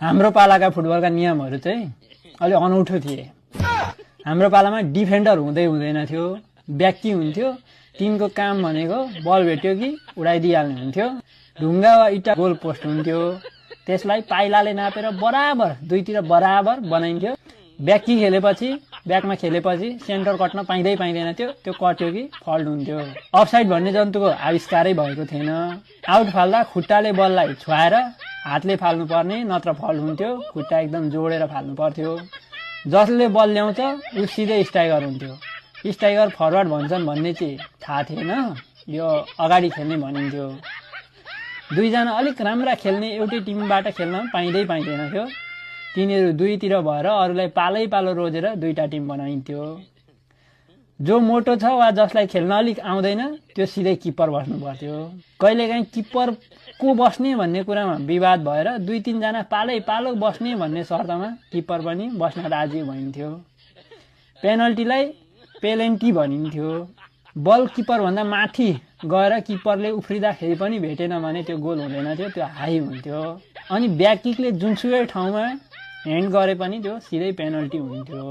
हाम्रो पालाका फुटबलका नियमहरू चाहिँ अलि अनौठो थिए। हाम्रो पालामा डिफेन्डर हुँदैन थियो, ब्याकी हुन्थ्यो। टिमको काम भनेको बल भेट्यो कि उडाइदिइहाल्ने हुन्थ्यो। ढुङ्गा वा इटा गोल पोस्ट हुन्थ्यो, त्यसलाई पाइलाले नापेर बराबर दुईतिर बराबर बनाइन्थ्यो। ब्याकी खेलेपछि ब्याकमा खेलेपछि सेन्टर कट्न पाइँदैन थियो, त्यो कट्यो कि फल्ट हुन्थ्यो। अफसाइड भन्ने जन्तुको आविष्कारै भएको थिएन। आउट फाल्दा खुट्टाले बललाई छुवाएर हातले फाल्नु पर्ने, नत्र फल्ट हुन्थ्यो। खुट्टा एकदम जोडेर फाल्नु पर्थ्यो। जसले बल ल्याउँछ उ सिधै स्ट्राइकर हुन्थ्यो। स्ट्राइकर फरवार्ड भन्छन् भन्ने चाहिँ थाहा थिएन, यो अगाडि खेल्ने भनिन्थ्यो। दुईजना अलिक राम्रा खेल्ने एउटै टिमबाट खेल्न पाइँदैन थियो। तिनीहरू दुईतिर भएर अरूलाई पालो रोजेर दुईटा टिम बनाइन्थ्यो। जो मोटो छ वा जसलाई खेल्न अलिक आउँदैन त्यो सिधै किपर बस्नु पर्थ्यो। कहिलेकाहीँ किपर को बस्ने भन्ने कुरामा विवाद भएर दुई तीनजना पालो बस्ने भन्ने शर्तमा किपर पनि बस्न राजी भइन्थ्यो। पेनल्टीलाई पेलेन्टी भनिन्थ्यो। बल किपरभन्दा माथि गएर किपरले उफ्रिँदाखेरि पनि भेटेन भने त्यो गोल हुँदैन थियो, त्यो हाई हुन्थ्यो। अनि ब्याक किकले जुनसुकै ठाउँमा ह्यान्ड गरे पनि त्यो सिधै पेनल्टी हुन्थ्यो।